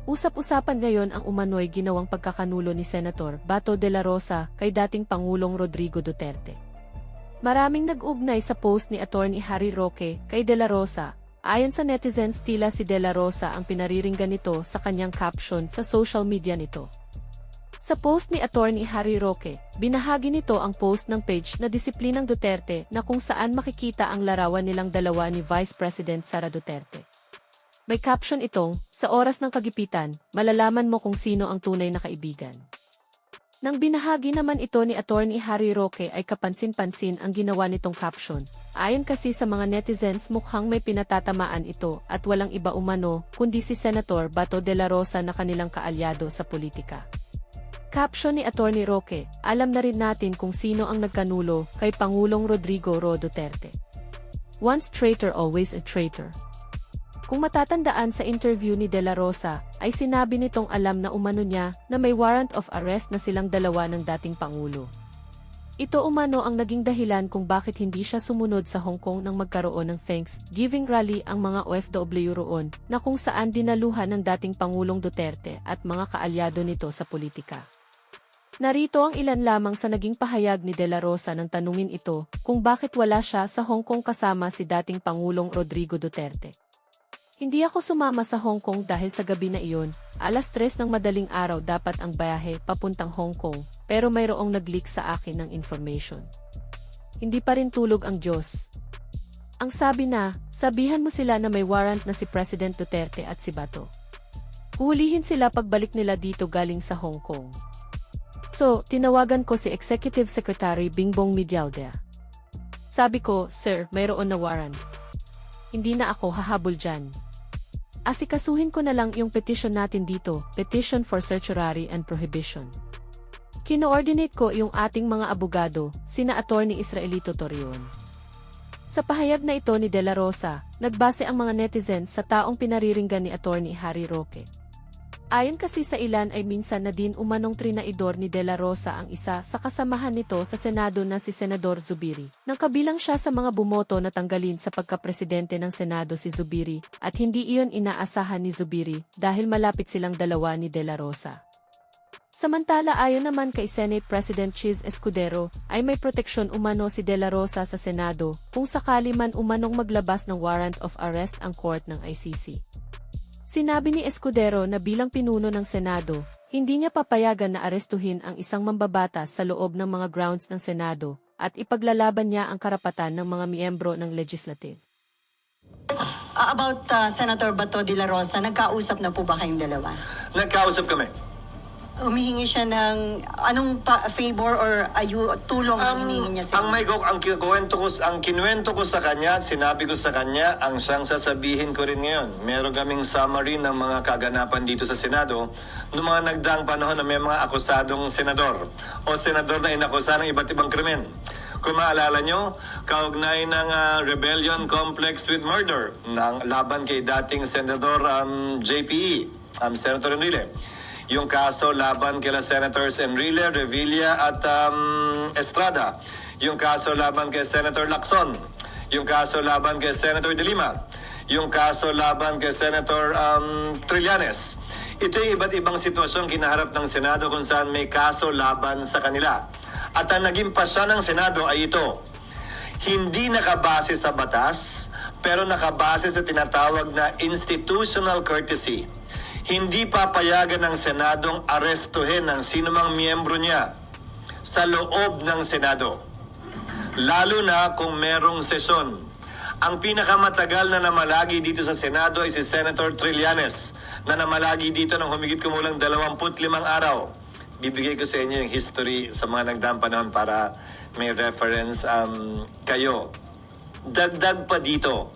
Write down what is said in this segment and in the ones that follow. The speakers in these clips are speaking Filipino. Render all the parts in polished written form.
Usap-usapan ngayon ang umano'y ginawang pagkakanulo ni Senator Bato de la Rosa kay dating Pangulong Rodrigo Duterte. Maraming nag-ugnay sa post ni Attorney Harry Roque kay de la Rosa. Ayon sa netizens, tila si de la Rosa ang pinariringgan nito sa kanyang caption sa social media nito. Sa post ni Attorney Harry Roque, binahagi nito ang post ng page na Disiplinang Duterte na kung saan makikita ang larawan nilang dalawa ni Vice President Sara Duterte. May caption itong, "Sa oras ng kagipitan, malalaman mo kung sino ang tunay na kaibigan." Nang binahagi naman ito ni Attorney Harry Roque ay kapansin-pansin ang ginawa nitong caption. Ayon kasi sa mga netizens, mukhang may pinatatamaan ito at walang iba umano kundi si Senator Bato de la Rosa na kanilang kaalyado sa politika. Caption ni Attorney Roque, "Alam na rin natin kung sino ang nagkanulo kay Pangulong Rodrigo Duterte. Once traitor, always a traitor." Kung matatandaan sa interview ni De La Rosa, ay sinabi nitong alam na umano niya na may warrant of arrest na silang dalawa ng dating Pangulo. Ito umano ang naging dahilan kung bakit hindi siya sumunod sa Hong Kong nang magkaroon ng Thanksgiving rally ang mga OFW roon na kung saan dinaluhan ng dating Pangulong Duterte at mga kaalyado nito sa politika. Narito ang ilan lamang sa naging pahayag ni De La Rosa nang tanungin ito kung bakit wala siya sa Hong Kong kasama si dating Pangulong Rodrigo Duterte. "Hindi ako sumama sa Hong Kong dahil sa gabi na iyon, alas 3 ng madaling araw dapat ang biyahe papuntang Hong Kong, pero mayroong nag-leak sa akin ng information. Hindi pa rin tulog ang Diyos. Ang sabi na, sabihan mo sila na may warrant na si President Duterte at si Bato. Huhulihin sila pagbalik nila dito galing sa Hong Kong." So, tinawagan ko si Executive Secretary Bingbong Medialdea. Sabi ko, "Sir, mayroon na warrant. Hindi na ako hahabol dyan. Asikasuhin ko na lang yung petition natin dito, Petition for Certiorari and Prohibition." Kino-ordinate ko yung ating mga abogado, sina Attorney Israelito Torion. Sa pahayag na ito ni De La Rosa, nagbase ang mga netizens sa taong pinariringgan ni Attorney Harry Roque. Ayon kasi sa ilan ay minsan na din umanong trinaidor ni De La Rosa ang isa sa kasamahan nito sa Senado na si Senador Zubiri. Nang kabilang siya sa mga bumoto na tanggalin sa pagkapresidente ng Senado si Zubiri at hindi iyon inaasahan ni Zubiri dahil malapit silang dalawa ni De La Rosa. Samantala ayon naman kay Senate President Chis Escudero ay may proteksyon umano si De La Rosa sa Senado kung sakali man umanong maglabas ng warrant of arrest ang court ng ICC. Sinabi ni Escudero na bilang pinuno ng Senado, hindi niya papayagan na arestuhin ang isang mambabatas sa loob ng mga grounds ng Senado at ipaglalaban niya ang karapatan ng mga miyembro ng legislative. About Senator Bato de la Rosa, nagkausap na po ba kayong dalawa? Nagkausap kami. Humihingi siya ng anong favor or tulong ang hinihingi niya sa Ang kinuwento ko sa kanya at sinabi ko sa kanya, ang siyang sasabihin ko rin ngayon. Meron kaming summary ng mga kaganapan dito sa Senado noong mga nagdaang panahon na may mga akusadong senador o senador na inakusahan ng iba't ibang krimen. Kung maalala nyo, kaugnay ng rebellion complex with murder ng laban kay dating Senador JPE, Senator Enrile. Yung kaso laban kila Senators Enrile, Revilla at Estrada. Yung kaso laban kay Senator Lacson. Yung kaso laban kay Senator De Lima. Yung kaso laban kay Senator Trillanes. Ito yung iba't ibang sitwasyon kinaharap ng Senado kung saan may kaso laban sa kanila. At ang naging pasya ng Senado ay ito. Hindi nakabase sa batas, pero nakabase sa tinatawag na institutional courtesy. Hindi papayagan ng Senadong arestuhin ng sinumang miyembro niya sa loob ng Senado. Lalo na kung merong sesyon. Ang pinakamatagal na namalagi dito sa Senado ay si Senator Trillanes na namalagi dito ng humigit kumulang 25 araw. Bibigay ko sa inyo yung history sa mga nagdaang panahon para may reference kayo. Dagdag pa dito.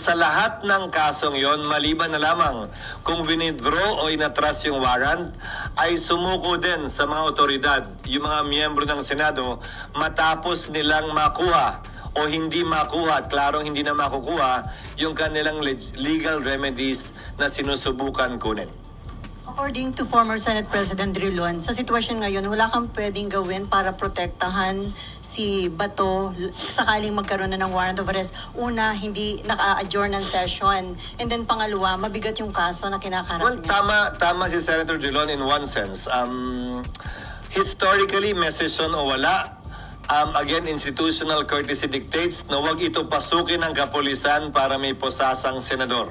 Sa lahat ng kasong yon, maliban na lamang kung winidraw o inatras yung warrant, ay sumuko din sa mga otoridad, yung mga miyembro ng Senado, matapos nilang makuha o hindi makuha at klarong hindi na makukuha yung kanilang legal remedies na sinusubukan kunin. According to former Senate President Drilon, sa sitwasyon ngayon, wala kang pwedeng gawin para protektahan si Bato sakaling magkaroon na ng warrant of arrest. Una, hindi naka-adjourn ng session. And then pangalawa, mabigat yung kaso na kinakarap Well, niya. tama si Senator Drilon in one sense. Historically, may session o wala, again, institutional courtesy dictates na huwag ito pasukin ng kapulisan para may posasang senador.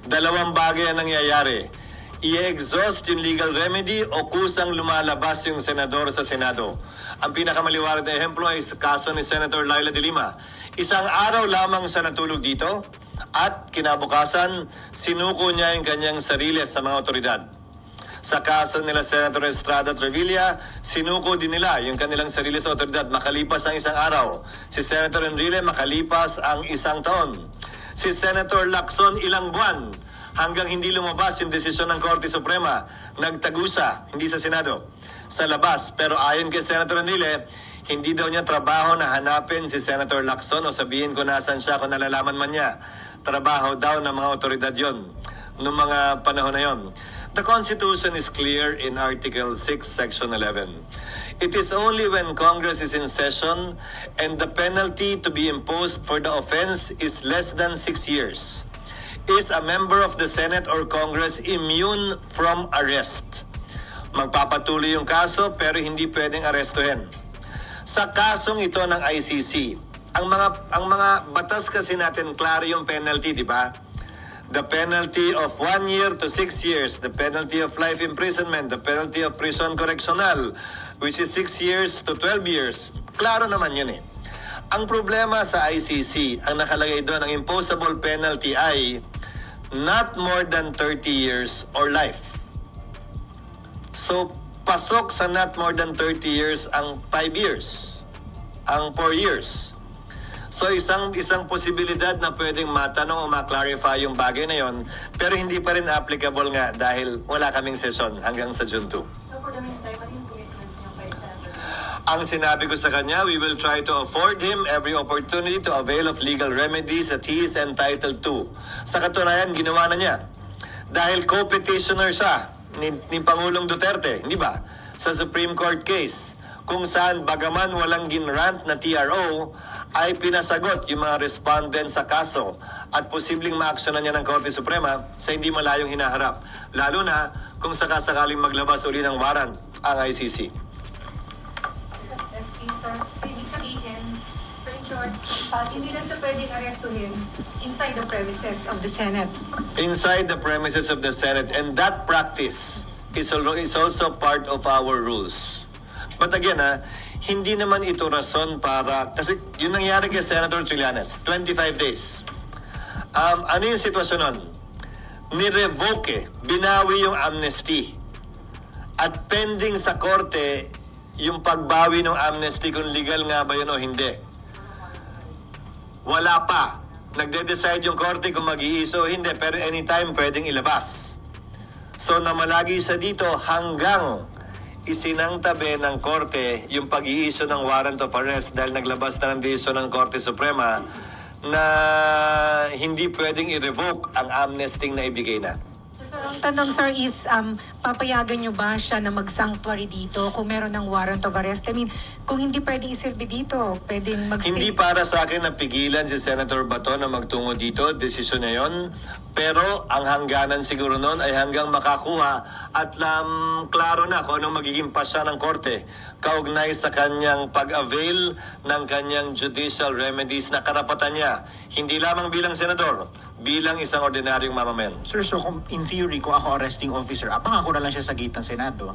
Dalawang bagay ang nangyayari. I-exhaust yung legal remedy o kusang lumalabas yung senador sa Senado. Ang pinakamaliwanag na ehemplo ay sa kaso ni Senator Laila de Lima. Isang araw lamang siya natulog dito at kinabukasan, sinuko niya yung kanyang sarili sa mga otoridad. Sa kaso nila Senator Estrada at Revilla, sinuko din nila yung kanilang sarili sa otoridad makalipas ang isang araw. Si Senator Enrile makalipas ang isang taon. Si Senator Lacson ilang buwan hanggang hindi lumabas yung desisyon ng Korte Suprema. Nagtagusa, hindi sa Senado, sa labas. Pero ayon kay Senator Enrile, hindi daw niya trabaho na hanapin si Senator Lacson o sabihin ko nasan siya kung nalalaman man niya. Trabaho daw ng mga otoridad yon noong mga panahon na yon. The Constitution is clear in Article 6, Section 11. It is only when Congress is in session and the penalty to be imposed for the offense is less than 6 years. Is a member of the Senate or Congress immune from arrest? Magpapatuloy yung kaso pero hindi pwedeng arestuhin. Sa kasong ito ng ICC, ang mga batas kasi natin klaro yung penalty, di ba? The penalty of 1 year to 6 years, the penalty of life imprisonment, the penalty of prison correctional, which is 6 years to 12 years. Klaro naman yun eh. Ang problema sa ICC, ang nakalagay doon, ang imposable penalty ay not more than 30 years or life. So, pasok sa not more than 30 years ang 5 years, ang 4 years. So, isang posibilidad na pwedeng matanong o ma-clarify yung bagay na yon, pero hindi pa rin applicable nga dahil wala kaming session hanggang sa June 2. So for the meantime, ano yung commitment niyo kay Senator? Ang sinabi ko sa kanya, we will try to afford him every opportunity to avail of legal remedies that he is entitled to. Sa katunayan, ginawa na niya. Dahil co-petitioner siya ni Pangulong Duterte, hindi ba? Sa Supreme Court case, kung saan bagaman walang ginrant na TRO, ay pinasagot yung mga respondent sa kaso at posibleng ma-actionan niya ng Korte Suprema sa hindi malayong hinaharap. Lalo na kung sakasakaling maglabas uli ng warrant ang ICC. SP, sir. So, ibig sabihin, so in short, hindi lang siya pwedeng arestuhin inside the premises of the Senate. Inside the premises of the Senate, and that practice is also part of our rules. But again, hindi naman ito rason para, kasi yun nangyari kay Senator Trillanes, 25 days. Ano yung sitwasyon nun? Ni-revoke, binawi yung amnesty. At pending sa korte, yung pagbawi ng amnesty kung legal nga ba yun o hindi. Wala pa. Nagde-decide yung korte kung mag-iiso o hindi, pero anytime pwedeng ilabas. So namalagi siya dito hanggang isinangtabi ng korte yung pag-iiso ng warrant of arrest dahil naglabas na ng desisyon ng Korte Suprema na hindi pwedeng i-revoke ang amnesty na ibigay na. So, ang tanong, sir, is papayagan niyo ba siya na mag-sanctuary dito kung meron ng warrant of arrest? I mean, kung hindi pwedeng isilbi dito, pwedeng mag-stay? Hindi para sa akin na pigilan si Senator Bato na magtungo dito, desisyon na yon. Pero ang hangganan siguro noon ay hanggang makakuha at klaro na kung anong magiging pasya ng korte kaugnay sa kanyang pag-avail ng kanyang judicial remedies na karapatan niya. Hindi lamang bilang senador, bilang isang ordinaryong mamamayan. Sir, so in theory, kung ako arresting officer, pangako na lang siya sa gitang Senado.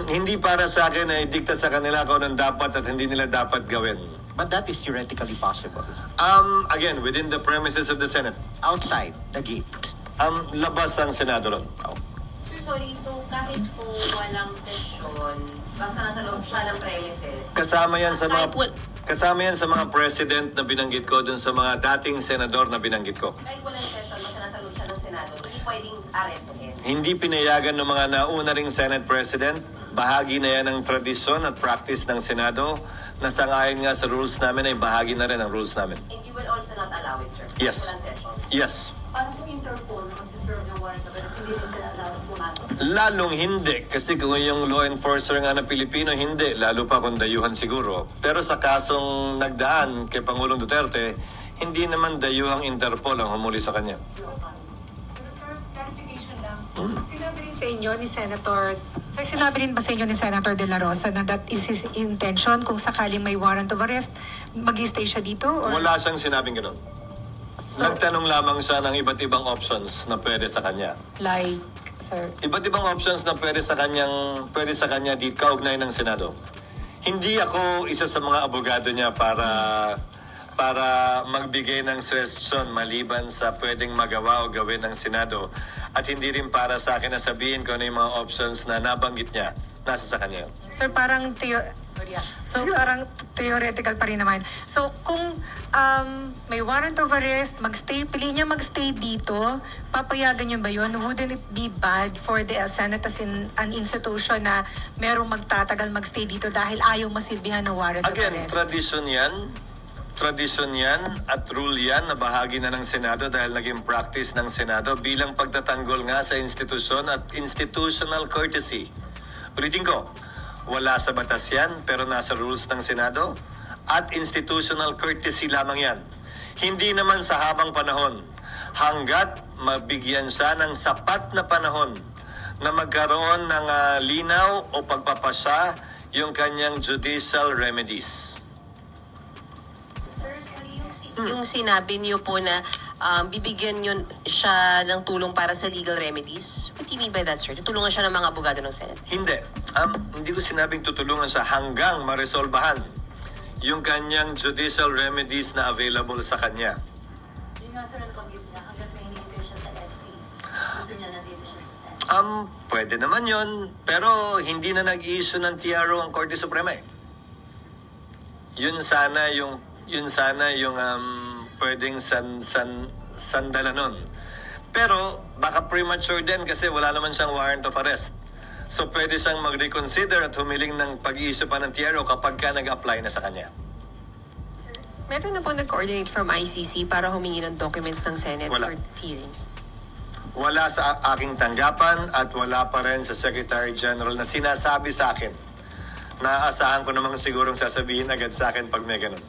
Hindi para sa akin ay dikta sa kanila kung anong dapat at hindi nila dapat gawin. But that is theoretically possible. Again, within the premises of the Senate. Outside the gate. Labas ang Senado ron. Sir, sorry. So, kahit po walang session, basta nasa loob siya ng premises. Kasama yan sa mga... Kahit wal- Kasama yan sa mga president na binanggit ko dun sa mga dating senador na binanggit ko. Kahit walang session, basta nasa loob siya ng Senado, hindi pwedeng arrestuhin. Hindi pinayagan ng mga nauna ring Senate President. Bahagi na yan ng tradisyon at practice ng Senado na sangayon nga sa rules namin ay bahagi na rin ang rules namin. And you will also not allow it, sir. Yes. Walang session. Yes. Paano kung Interpol na magsiserve ng warrant of arrest? Lalong hindi. Kasi kung yung law enforcer nga na Pilipino, hindi. Lalo pa kung dayuhan siguro. Pero sa kasong nagdaan kay Pangulong Duterte, hindi naman dayuhang Interpol ang humuli sa kanya. Clarification lang. Sinabi rin sa inyo ni sinabi rin ba sa inyo ni Senator De La Rosa na that is his intention kung sakaling may warrant of arrest, mag-stay siya dito? Or? Wala siyang sinabing gano'n. So, Nagtanong lamang siya ng iba't ibang options na pwede sa kanya. like, sir, Iba't ibang options na pwede sa kanya di kaugnay ng Senado. Hindi ako isa sa mga abogado niya para magbigay ng suggestion maliban sa pwedeng magawa o gawin ng Senado, at hindi rin para sa akin na sabihin ko ano yung mga options na nabanggit niya, nasa sa kanya. sir, parang parang theoretical pa rin naman. So, kung may warrant of arrest, pili niya magstay dito, papayagan niyo ba yun? Wouldn't it be bad for the Senate as in an institution na merong magtatagal magstay dito dahil ayaw masilbihan ng warrant of Again, arrest? tradisyon yan at rule yan na bahagi na ng Senado dahil naging practice ng Senado bilang pagtatanggol nga sa institusyon at institutional courtesy. Ulitin ko, wala sa batas yan pero nasa rules ng Senado at institutional courtesy lamang yan. Hindi naman sa habang panahon hanggat mabigyan siya ng sapat na panahon na magkaroon ng linaw o pagpapasya yung kanyang judicial remedies. Yung sinabi niyo po na bibigyan yun siya ng tulong para sa legal remedies. What do you mean by that, sir? Tutulungan siya ng mga abogado ng Senate? Hindi. Hindi ko sinabing tutulungan siya hanggang maresolbahan yung kanyang judicial remedies na available sa kanya. Pwede naman yun, pero hindi na nag-i-issue ng TRO ang Korte Suprema eh. Yun sana yung pwedeng sandalan nun. Pero baka premature din kasi wala naman siyang warrant of arrest. So pwede siyang mag-reconsider at humiling ng pag-i-issue pa ng TRO kapag ka nag-apply na sa kanya. Meron na po nag-coordinate from ICC para humingi ng documents ng Senate Wala. for hearings. Wala sa aking tanggapan at wala pa rin sa Secretary General na sinasabi sa akin. Naaasahan ko namang sigurong sasabihin agad sa akin pag may ganun.